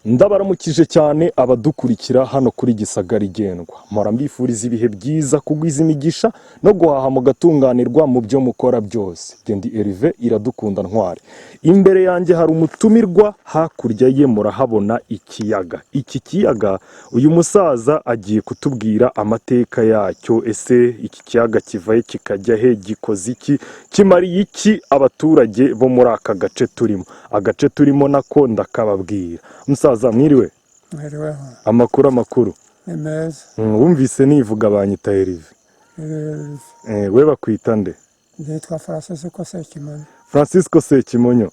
Ndabaramukije cyane abadukurikira hano kuri Gisagara Igendwa. Mpora mbifuriza ibihe byiza, kugwiza imigisha no guhaha mugatunganirwa mu byo mukora byose. Gendi Herve Iradukunda Ntwari. Imbere yanjye hari umutumirwa, hakurya ye murahabona ikiyaga. Iki kiyaga uyu musaza agiye kutubwira amateka yacyo. Ese iki kiyaga kivaye kikajya he, gikoze iki, kimariye iki abaturage bo muri aka gace turimo. Agace turimo nako ndakababwira. Musaza mwiriwe? Mwiriweho. Amakuru. Ni meza. Wumvise nivuga banyita Herve. We bakwita nde? Nditwa Francisco Sekimonyo. Francisco Sekimonyo.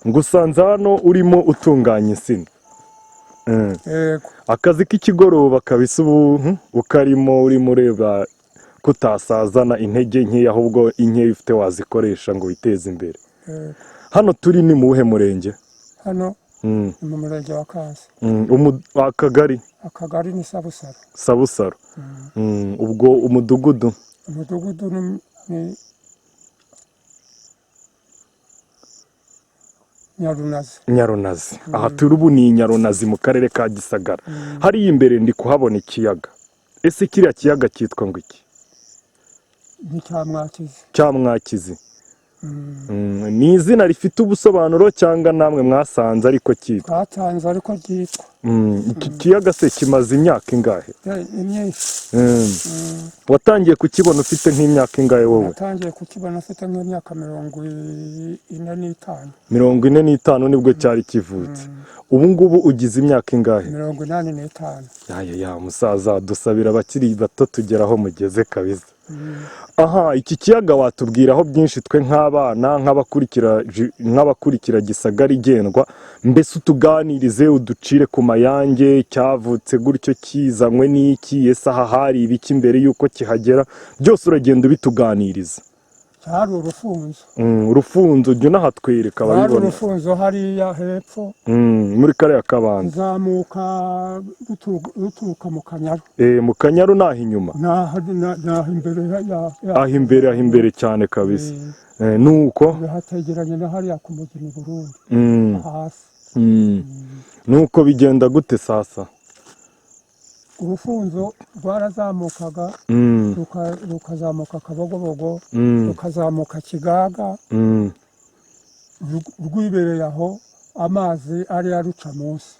Ngusanze hano urimo utunganya insina. Yego. Akazi k'ikigoroba kabisa ubu ukarimo urimo ureba kutasazana intege nke, ahubwo inke ufite wazikoresha ngo witeze imbere. Yego. Hano turi ni mu wuhe murenge? Hano ni mu murenge wa Kazi. Akagari? Akagari ni Sabusaro. Sabusaro. Ubwo umudugudu? Umudugudu ni Nyarunazi. Aha turi ubu ni Nyarunazi mu karere ka Gisagara. Hariya imbere ndi kuhabona ikiyaga. Ese kiriya kiyaga cyitwa ngo iki? Ni Cyamwakizi. Cyamwakizi. Ni izina rifite ubusobanuro cyangwa namwe mwasanze ariko cyitwa? Twatanze ariko ryitwa. Iki kiyaga se kimaze imyaka ingahe? Imyinshi. Watangiye kukibona ufite nk'imyaka ingahe wowe? Natangiye kukibona afite nk'imyaka 45. 45 nibwo cyari kivutse. Ubu ngubu ugize imyaka ingahe? 85. Ya musaza, dusabira abakiri bato tugeraho mugeze kabisa. Aha, iki kiyaga watubwiraho byinshi twe nk'abana, nk'abakurikira Gisagara Igendwa, mbese utuganirize uducire ku mayange, cyavutse gutyo kizanywe n'iki, ese aha hari ibiki mbere yuko kihagera, byose uragenda ubituganiriza. Cyari urufunzo. Urufunzo jya unahatwereka ababibona. Hari urufunzo hariya hepfo. Muri kariya kabanda. Uzamuka ruturuka mu Kanyaru. Mu Kanyaru naho inyuma? Naho imbere. Aho imbere cyane kabisa. Nuko? Hategeranye na hariya ku mugeni Burundi. Hasi. Nuko bigenda gute sasa? Urufunzo rwarazamukaga rukazamuka Kabogobogo, rukazamuka Kigaga, rwibereye aho amazi ari aruca munsi.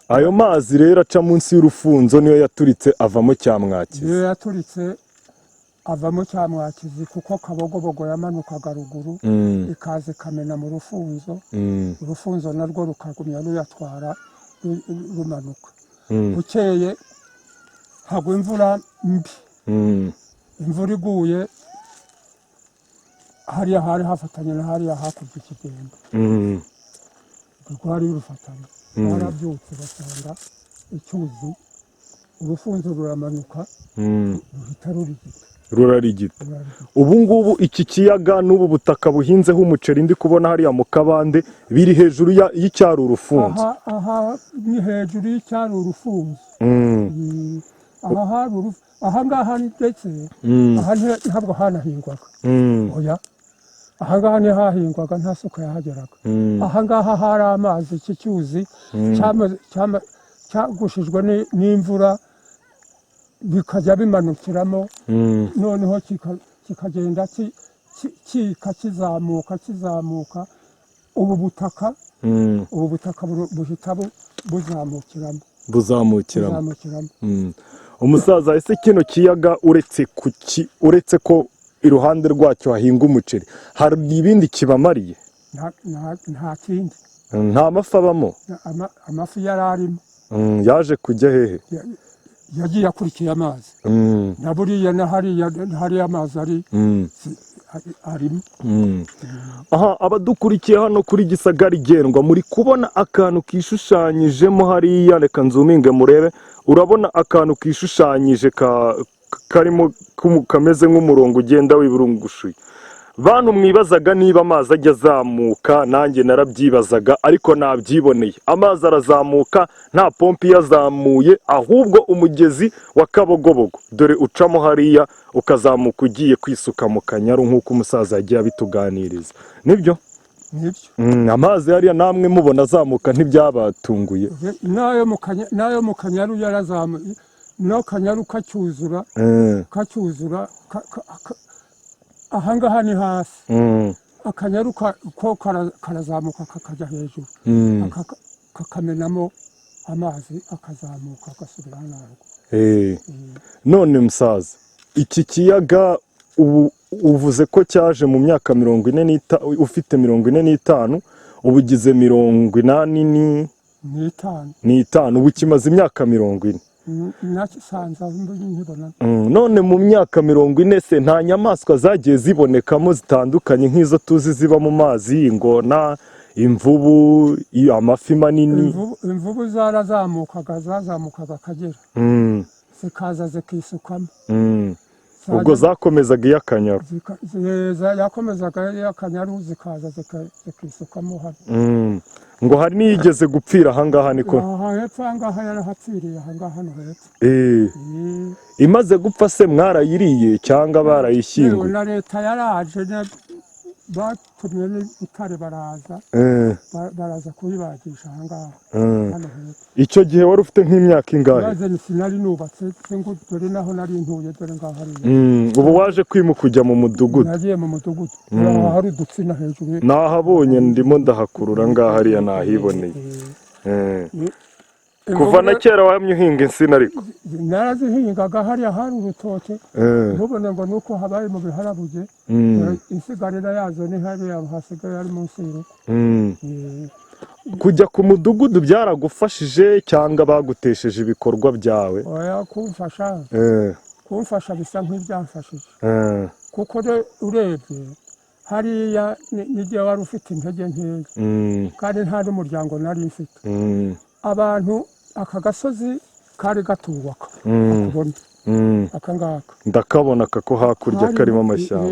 Ayo mazi rero aca munsi y'urufunzo niyo yaturitse avamo Cyamwakizi? Niyo yaturitse avamo Cyamwakizi, kuko Kabogobogo yamanukaga ruguru ikaza ikamena mu rufunzo. Urufunzo narwo rukagumya ruyatwara rumanuka. Bukeye hagwa imvura mbi. Imvura iguye hariya hari hafatanye na hariya hakurya ikigenda. Rwari rufatanye. Barabyutse basanga icyuzi, urufunzo ruramanuka ruhita rurigita. Ubu ngubu iki kiyaga n'ubu butaka buhinzeho umuceri ndi kubona hariya mu kabande biri hejuru y'icyari urufunzo. Aha ni hejuru y'icyari urufunzo. Aha ngaha ndetse aha ntabwo hanahingwaga. Oya, aha ngaha ntihahingwaga, nta suka yahageraga. Aha ngaha hari amazi, iki cyuzi cyagushijwe n'imvura bikajya bimanukiramo, noneho kikagenda kizamuka. Ubu butaka buhita buzamukiramo. Umusaza, ese kino kiyaga uretse ko iruhande rwacyo hahinga umuceri, hari ibindi kibamariye? Nta kindi. Nta mafi abamo? Amafi yari arimo. Yaje kujya hehe? Yagiye akurikiye amazi. Na buriya na hariya amazi arimo. Aha, abadukurikiye hano kuri Gisagara Igendwa muri kubona akantu kishushanyijemo hariya, reka nzuminge murebe. Urabona akantu kishushanyije karimo kameze nk'umurongo ugenda wiburungushuye. Bantu mwibazaga niba amazi ajya azamuka, nanjye narabyibazaga ariko nabyiboneye. Amazi arazamuka, nta pompi yazamuye, ahubwo umugezi wa Kabogobogo. Dore ucamo hariya ukazamuka ugiye kwisuka mu Kanyaru nk'uko umusaza yagiye abituganiriza. Nibyo? nibyo. Amazi hariya namwe mubona azamuka ntibyabatunguye? n'ayo mu kanyaru yarazamuye, no kanyaru kacyuzura ahangaha ni hasi, akanyaru ko karazamuka kakajya hejuru, kakamenamo amazi akazamuka agasubira hano. None musaza, iki kiyaga ubu uvuze ko cyaje mu myaka 40 ufite 45, ubu ugize 85 ubu kimaze imyaka 40. None mu myaka 40 se nta nyamaswa zagiye zibonekamo zitandukanye nk'izo tuzi ziba mu mazi, ingona, imvubu, amafi manini? Imvubu zazamukaga Akagera, zikaza zikisukamo. Ubwo zakomezaga iy'Akanyaru? yakomezaga iy'Akanyaru zikaza zikisukamo hano. Ngo hari n'iyigeze gupfira ahangaha niko? Hepfo ahangaha yarahapfiriye, ahangaha no hepfo. Imaze gupfa se mwarayiriye cyangwa barayishyinguye? Na leta yaraje, batumye n'Butare baraza kuyibagisha ahangaha hano hepfo. Icyo gihe wari ufite nk'imyaka ingahe? Sinari nubatse, ngo dore naho nari ntuye, dore ngaho hari. Ubu waje kwimuka kujya mu mudugudu? Nagiye mu mudugudu, hari udutsina hejuru. Nahabonye ndimo ndahakurura ngaho hariya nahiboneye. Kuva na kera wahamye uhinga insina? Ariko narazihingaga hariya hari urutoke, ntubone ngo nuko habaye mu biharabuge, insigarira yazo ni hariya hasigaye ari munsi y'urugo. Kujya ku mudugudu byaragufashije cyangwa bagutesheje ibikorwa byawe? Oya, kumfasha bisa nk'ibyamfashije, kuko urebye hariya n'igihe wari ufite intege nkeya, kandi nta n'umuryango nari mfite. Abantu aka gasozi kari gatubaka, akubona aka ngaka ndakabona ko hakurya karimo amashyamba,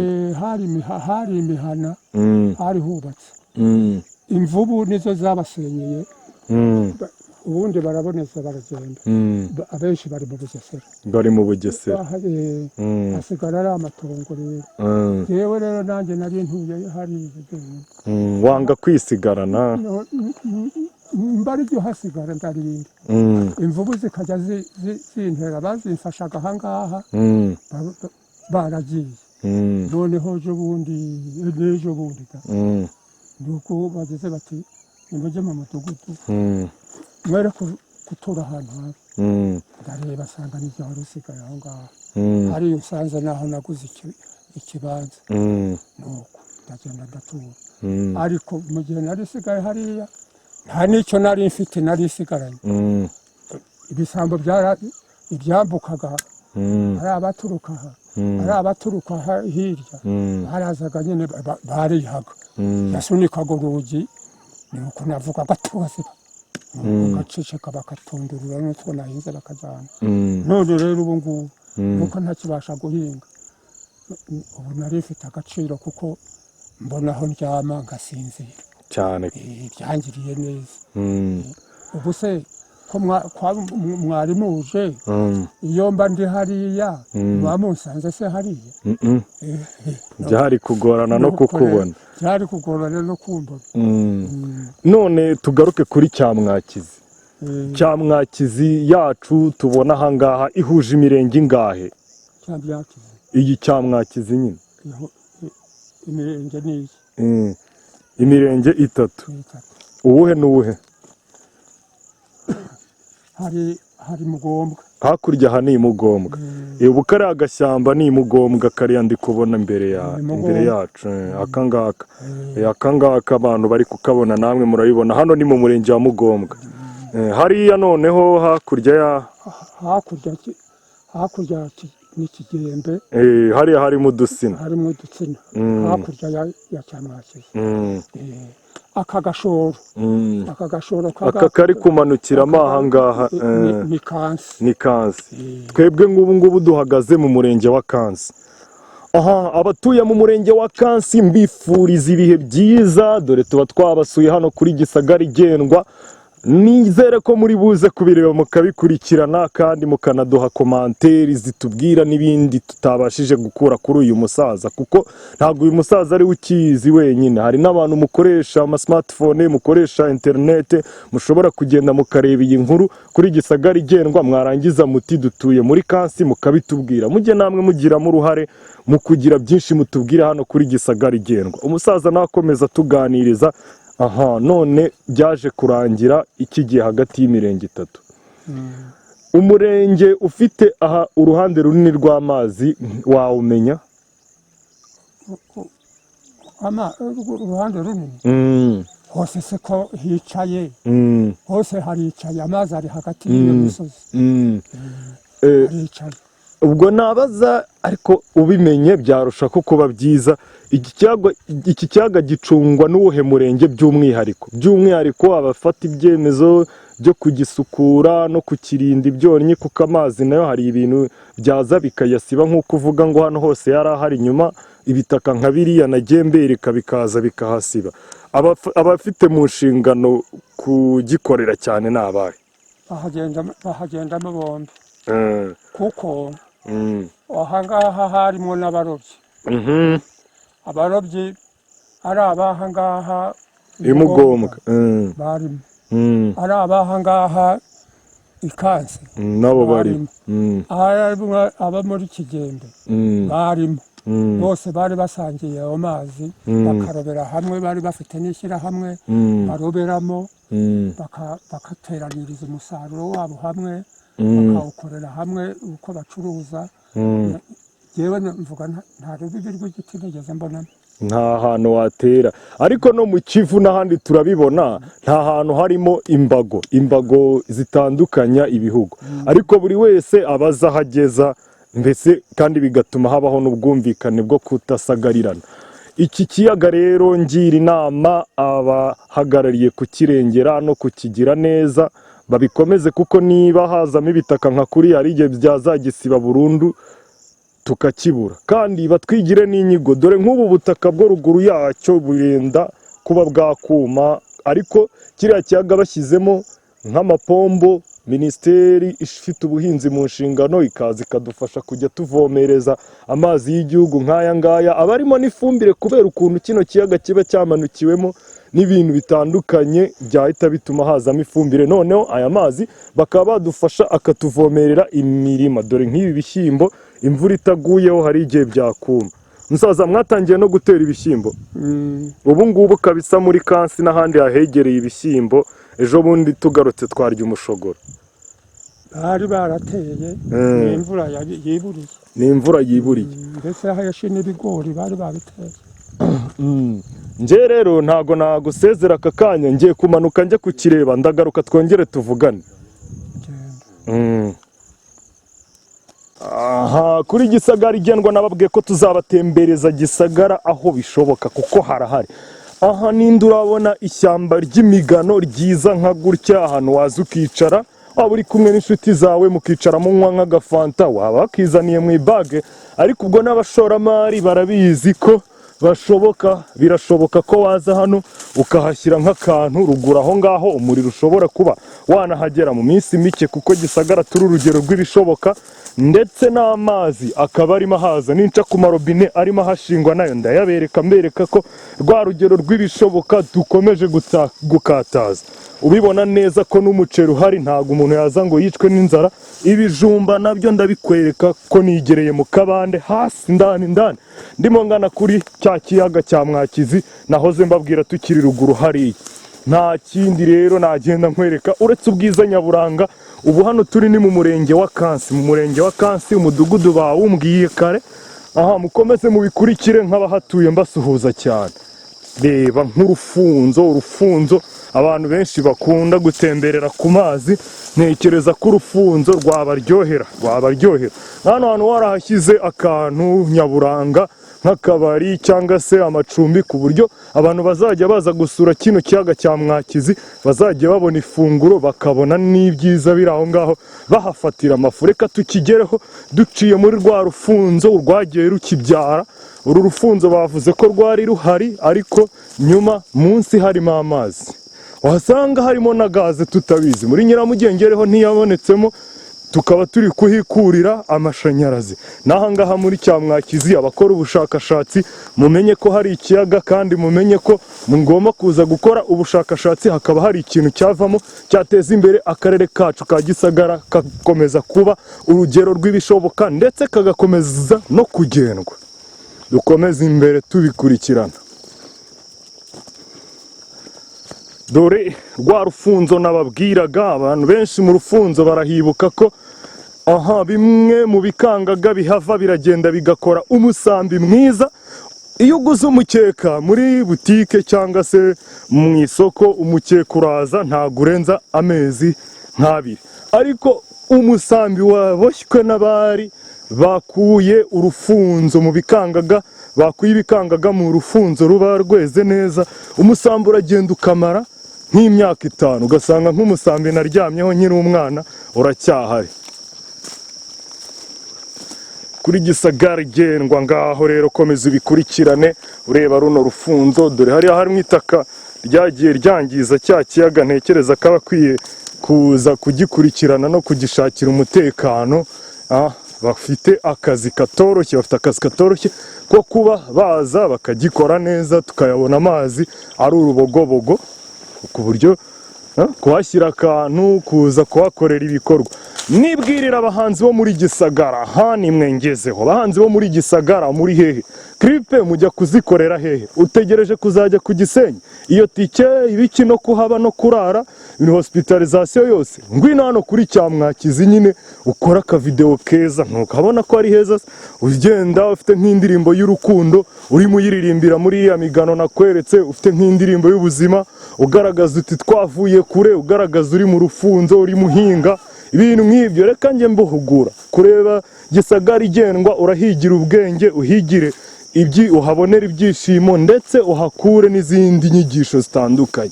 hari imihana, hari hubatse. Imvubu nizo zabasenyeye, ubundi baraboneza baragenda, abenshi bari mu Bugesera. Hasigara ari amatongo rero. Yewe rero nanjye nari ntuye hariya. Wanga kwisigarana? Mbari byo hasigara ndarinda. Imvubu zikajya zintera, bazimfashaga ahangaha, baragiye. Noneho ejo bundi nuko bageze bati nimujye mu mudugudu mwere gutura ahantu habi. Ndareba asanga n'ibyo wari usigaye aho ngaho, hariya usanze naho naguze ikibanza, nuko ndagenda ndatura. Ariko mu gihe nari isigaye hariya nta n'icyo nari mfite, nari isigaranye. Ibisambo ibyambukaga, ari abaturuka aha, ari abaturuka hirya, barazaga nyine barihaga, yasunikaga urugi, nuko navugaga tuzi, gaceceka bakatundurura n'utwo nahinze bakajyana. None rero ubu ngubu nuko ntakibasha guhinga, ubu nari mfite agaciro kuko mbona aho ndyama ngasinzira cyane, byangiriye neza. Ubu se ko mwari muje, iyo mba ndi hariya bamusanze se hariya? Byari kugorana no kukubona. Byari kugorana no kumbona. None tugaruke kuri Cyamwakizi. Cyamwakizi yacu tubona ahangaha ihuje imirenge ingahe? Iyi Cyamwakizi nyine imirenge ni iyi? Imirenge 3. Uwuhe n'uwuhe? hari Mugombwa, hakurya aha ni Mugombwa. Ubu kariya agashyamba ni Mugombwa, kariya ndi kubona imbere yacu akangaka abantu bari kukabona, namwe murabibona. Hano ni mu murenge wa Mugombwa. Hariya noneho hakurya ni Kigembe, hariya harimo udusina, hakurya ya Cyamwakizi. Aka gashoro aka kari kumanukiramo ahangaha ni Kansi. Twebwe ngubu duhagaze mu murenge wa Kansi. Abatuye mu murenge wa Kansi mbifuriza ibihe byiza, dore tuba twabasuye hano kuri Gisagara Igendwa. nizere ko muri buze kubireba mukabikurikirana kandi mukanaduha komanteri zitubwira n'ibindi tutabashije gukura kuri uyu musaza, kuko ntabwo uyu musaza ari we ukizi wenyine. Hari n'abantu mukoresha ama smartphone, mukoresha interinete, mushobora kugenda mukareba iyi nkuru kuri Gisagara Igendwa, mwarangiza muti dutuye muri Kansi mukabitubwira. Mujye namwe mugiramo uruhare mu kugira byinshi mutubwira hano kuri Gisagara Igendwa. Umusaza nakomeza tuganiriza. Aha, none byaje kurangira iki gihe hagati y'imirenge itatu. Umurenge ufite aha uruhande runini rw'amazi wawumenya? Uruhande runini hose se ko hicaye, hose haricaye, amazi ari hagati y'iyo misozi. Haricaye. Ubwo nabaza, ariko ubimenye byarusha ko kuba byiza. Iki kiyaga gicungwa n'uwuhe murenge by'umwihariko abafata ibyemezo byo kugisukura no kukirinda ibyonnyi, kuko amazi nayo hari ibintu byaza bikayasiba, nk'uko uvuga ngo hano hose yari ahari, nyuma ibitaka nka biriya na Gembereka bikaza bikahasiba. Abafite mu nshingano kugikorera cyane ni abahe? bahagendamo bombi, kuko ahangaha harimo n'abarobyi. Abarobyi ari abahangaha imugombwa barimo, ari abahangaha Ikansi nabo barimo, aba muri Kigembe barimo, bose bari basangiye ayo mazi, bakarobera hamwe, bari bafite n'ishyirahamwe baroberamo, bakateraniriza umusaruro wabo hamwe, bakawukorera hamwe uko bacuruza. Yewe mvuga nta rubibi rw'igiti nigeze mbonamo, nta hantu watera. Ariko no mu Kivu n'ahandi turabibona, nta hantu harimo imbago zitandukanya ibihugu, ariko buri wese abaza ahageza, mbese kandi bigatuma habaho n'ubwumvikane bwo kutasagarirana. Iki kiyaga rero ngira inama abahagarariye kukirengera no kukigira neza babikomeze, kuko niba hazamo ibitaka nka kuri hari igihe byazagisiba burundu tukakibura. Kandi batwigire n'inyigo, dore nk'ubu butaka bwo ruguru yacyo burenda kuba bwakuma, ariko kiriya kiyaga bashyizemo nk'amapombo, minisiteri ifite ubuhinzi mu nshingano ikaza ikadufasha kujya tuvomereza amazi y'igihugu nk'aya ngaya, aba arimo n'ifumbire, kubera ukuntu kino kiyaga kiba cyamanukiwemo n'ibintu bitandukanye byahita bituma hazamo ifumbire. Noneho aya mazi bakaba badufasha akatuvomerera imirima, dore nk'ibi bishyimbo imvura itaguyeho hari igihe byakuma. Musaza, mwatangiye no gutera ibishyimbo? Ubu ngubu kabisa muri Kansi n'ahandi hahegereye ibishyimbo, ejo bundi tugarutse twarya umushogoro. bari barateye, ni imvura yiburiye. Mbese hayashi n'ibigori bari babiteye. Nje rero ntago nagusezera aka kanya, ngiye kumanuka njye kukireba, ndagaruka twongere tuvugane. Aha, kuri Gisagara Igendwa nababwiye ko tuzabatembereza Gisagara aho bishoboka, kuko harahari. Aha ninde urabona ishyamba ry'imigano ryiza nka gutya, ahantu waza ukicara, waba uri kumwe n'inshuti zawe mukicara munywa nk'agafanta, waba wakizaniye mu ibage. Ariko ubwo n'abashoramari barabizi ko birashoboka ko waza hano ukahashyira nk'akantu ruguru aho ngaho, umuriro ushobora kuba wanahagera mu minsi mike, kuko Gisagara turi urugero rw'ibishoboka, ndetse n'amazi akaba arimo ahaza, n'inca ku marobine arimo ahashingwa nayo ndayabereka, mbereka ko rwa rugero rw'ibishoboka dukomeje gukataza. Ubibona neza ko n'umuceri uhari, ntabwo umuntu yaza ngo yicwe n'inzara. Ibijumba nabyo ndabikwereka ko nigereye mu kabande hasi ndani ndimo ngana kuri cya kiyaga cya Mwakizi nahoze mbabwira tukiri ruguru hariya. Nta kindi rero nagenda nkwereka uretse ubwiza nyaburanga. Ubu hano turi ni mu murenge wa Kansi, umudugudu bawumbwiye kare. Aha, mukomeze mubikurikire nk'abahatuye mbasuhuza cyane. Reba nk'urufunzo abantu benshi bakunda gutemberera ku mazi, ntekereza ko urufunzo rwabaryohera. Hano hantu warahashyize akantu nyaburanga nk'akabari cyangwa se amacumbi, ku buryo abantu bazajya baza gusura kino kiyaga cya Mwakizi bazajya babona ifunguro, bakabona n'ibyiza biri aho ngaho, bahafatira amafu. Reka tukigereho duciye muri rwa rufunzo rwagiye rukibyara. Uru rufunzo bavuze ko rwari ruhari, ariko nyuma munsi harimo amazi. wasanga harimo na gaze tutabizi. Muri Nyiramugengereho ntiyabonetsemo, tukaba turi kuhikurira amashanyarazi. N'ahangaha muri Cyamwakizi abakora ubushakashatsi mumenye ko hari ikiyaga, kandi mumenye ko mugomba kuza gukora ubushakashatsi, hakaba hari ikintu cyavamo cyateza imbere akarere kacu ka Gisagara, kakomeza kuba urugero rw'ibishoboka ndetse kagakomeza no kugendwa. Dukomeze imbere tubikurikirana. Dore rwa rufunzo nababwiraga, abantu benshi mu rufunzo barahibuka ko bimwe mu bikangaga bihava biragenda bigakora umusambi mwiza. Iyo uguze umukeka muri butike cyangwa se mu isoko, umukeka uraza ntabwo urenza amezi nk'abiri, ariko umusambi waboshywe n'abari bakuye urufunzo mu bikangaga, bakuye ibikangaga mu rufunzo ruba rweze neza, umusambi uragenda ukamara nk'imyaka 5, ugasanga nk'umusambi naryamyeho nkiri umwana uracyahari. Kuri Gisagara igendwa ngaho rero, komeza ubikurikirane ureba runo rufunzo. Dore hariya harimo itaka ryagiye ryangiza cya kiyaga, ntekereza ko abakwiye kuza kugikurikirana no kugishakira umutekano. Bafite akazi katoroshye ko kuba baza bakagikora neza, tukayabona amazi ari urubogobogo, ku buryo kuhashyira akantu, kuza kuhakorera ibikorwa. Nibwirira abahanzi bo muri Gisagara, nimwe ngezeho. Abahanzi bo muri Gisagara muri hehe? Clipe mujya kuzikorera hehe? Utegereje kuzajya ku Gisenyi? Iyo tike ibiki no kuhaba no kurara, ibintu hospitalization yose, ngwino hano kuri Cyamwakizi nyine ukora ka video keza, ntukabona ko ari heza. Ugenda ufite nk'indirimbo y'urukundo, urimo uyiririmbira muri ya migano nakweretse, ufite nk'indirimbo y'ubuzima, ugaragaza uti twavuye kure, ugaragaza uri mu rufunzo, uri muhinga, ibintu nk'ibyo. Reka njye mbuhugura kureba Gisagara igendwa, urahigira ubwenge, uhigire uhabonera ibyishimo, ndetse uhakure n'izindi nyigisho zitandukanye.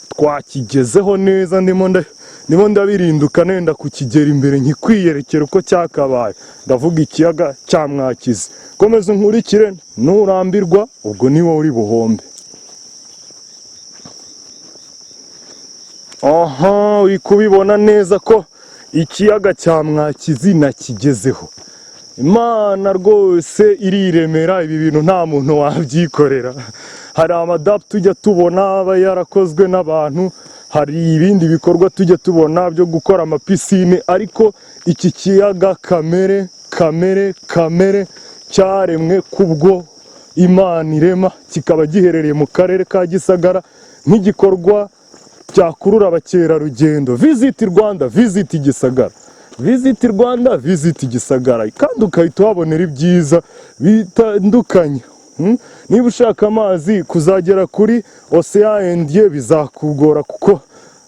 Twakigezeho neza, ndimo ndabirinduka nenda kukigera imbere, nkikwiyerekera uko cyakabaye. Ndavuga ikiyaga cya Mwakizi. Komeza unkurikire, nurambirwa ubwo ni wowe uri buhombe. Uri kubibona neza ko ikiyaga cya Mwakizi nakigezeho. Imana rwose iriremera, ibi bintu nta muntu wabyikorera. Hari amadapu tujya tubona aba yarakozwe n'abantu, hari ibindi bikorwa tujya tubona byo gukora amapisine, ariko iki kiyaga kamere cyaremwe kubwo Imana irema, kikaba giherereye mu karere ka Gisagara nk'igikorwa cyakurura abakerarugendo. Visit Rwanda, visit Gisagara. Visit Rwanda, visit Gisagara, kandi ukahita uhabonera ibyiza bitandukanye. Niba ushaka amazi kuzagera kuri Ocean bizakugora, kuko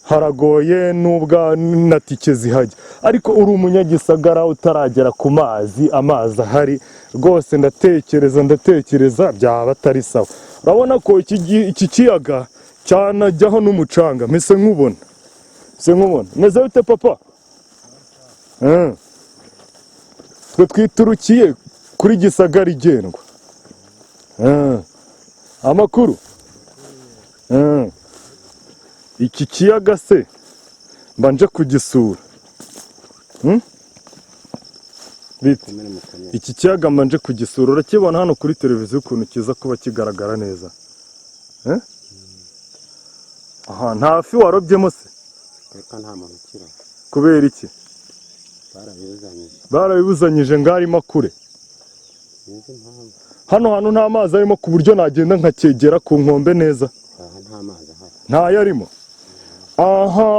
haragoye nubwo na tike zihajya, ariko uri umunyagisagara utaragera ku mazi, amazi ahari rwose, ndatekereza byaba atari sawa. Urabona ko iki kiyaga cyanajyaho n'umucanga, mese nkubona meze bite papa? Twe twiturukiye kuri Gisagara igendwa. Amakuru? Iki kiyaga se mbanje kugisura. Iki kiyaga mbanje kugisura, urakibona hano kuri televiziyo ukuntu kiza kuba kigaragara neza. Nta fi warobyemo se? Reka nta muntu ukira. Kubera iki? Barabibuzanyije ngo arimo kure. Hano hantu nta mazi arimo, ku buryo nagenda nkakegera ku nkombe neza. Nta mazi ahari. Ntayo arimo.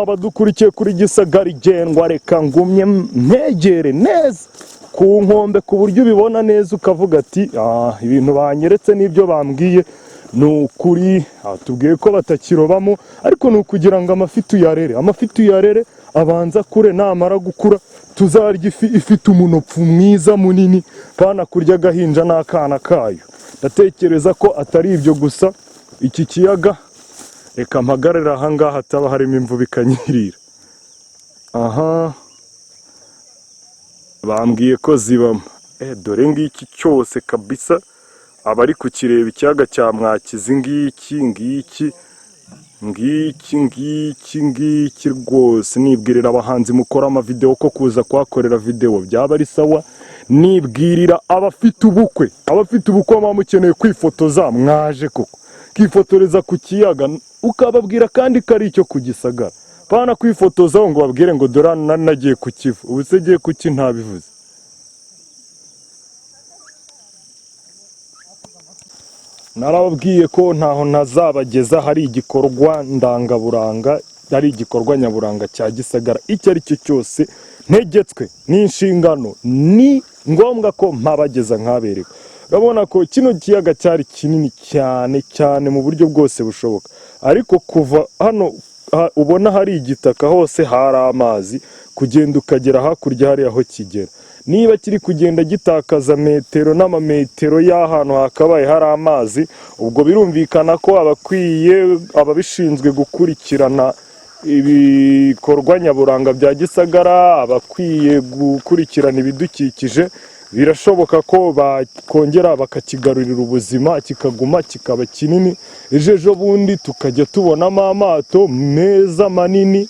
Badukurikiye kuri Gisagara igendwa, reka ngumye mpegere neza ku nkombe, ku buryo ubibona neza ukavuga ati ibintu banyeretse n'ibyo bambwiye ni ukuri. Tubwiye ko batakirobamo, ariko ni ukugira ngo amafi tuyarere, abanza kure, namara gukura tuzarya ifi ifite umunopfu mwiza munini, pana kurya agahinja n'akana kayo. Ndatekereza ko atari ibyo gusa, iki kiyaga reka mpagarara ahangaha hataba harimo imvubu ikanyirira. Bambwiye ko zibamo. Dore ngiki cyose kabisa, abari kukireba ikiyaga cya Mwakizi ngiki ngiki rwose. Nibwirira abahanzi mukora amavideo ko kuza kuhakorera video byaba ari sawa. Nibwirira abafite ubukwe baba mukeneye kwifotoza, mwaje koko kifotoreza ku kiyaga, ukababwira kandi kari icyo ku Gisagara. Bana kwifotoza ngo babwire ngo dore nagiye ku Kivu, ubu se giye kuki ntabivuze. Narababwiye ko ntaho ntazabageza, hari igikorwa ndangaburanga, hari igikorwa nyaburanga cya Gisagara icyo ari cyo cyose ntegetswe n'inshingano, ni ngombwa ko mpabageza nkabereka. Urabona ko kino kiyaga cyari kinini cyane mu buryo bwose bushoboka, ariko kuva hano ubona hari igitaka hose hari amazi, kugenda ukagera hakurya hari aho kigera. Niba kiri kugenda gitakaza metero n'amametero y'ahantu hakabaye hari amazi, ubwo birumvikana ko ababishinzwe gukurikirana ibikorwa nyaburanga bya Gisagara, abakwiye gukurikirana ibidukikije, birashoboka ko bakongera bakakigarurira ubuzima, kikaguma kikaba kinini. Ejo bundi tukajya tubonamo amato meza manini,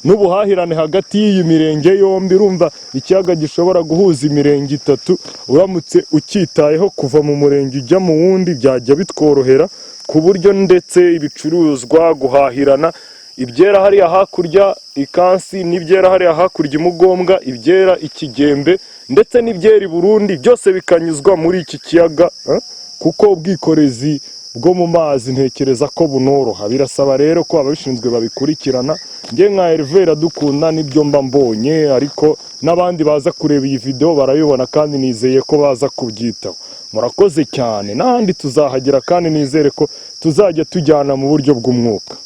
n'ubuhahirane hagati y'iyi mirenge yombi. Urumva ikiyaga gishobora guhuza imirenge itatu, uramutse ukitayeho kuva mu murenge ujya mu wundi byajya bitworohera, ku buryo ndetse ibicuruzwa guhahirana, ibyera hariya hakurya Ikansi, n'ibyera hariya hakurya Imugombwa, ibyera Ikigembe ndetse n'ibyera i Burundi, byose bikanyuzwa muri iki kiyaga, kuko ubwikorezi bwo mu mazi ntekereza ko bunoroha. Birasaba rero ko ababishinzwe babikurikirana. Nge nka Hervé Iradukunda nibyo mba mbonye, ariko n'abandi baza kureba iyi video barayibona kandi nizeye ko baza kubyitaho. Murakoze cyane, n'ahandi tuzahagera kandi nizere ko tuzajya tujyana mu buryo bw'umwuka.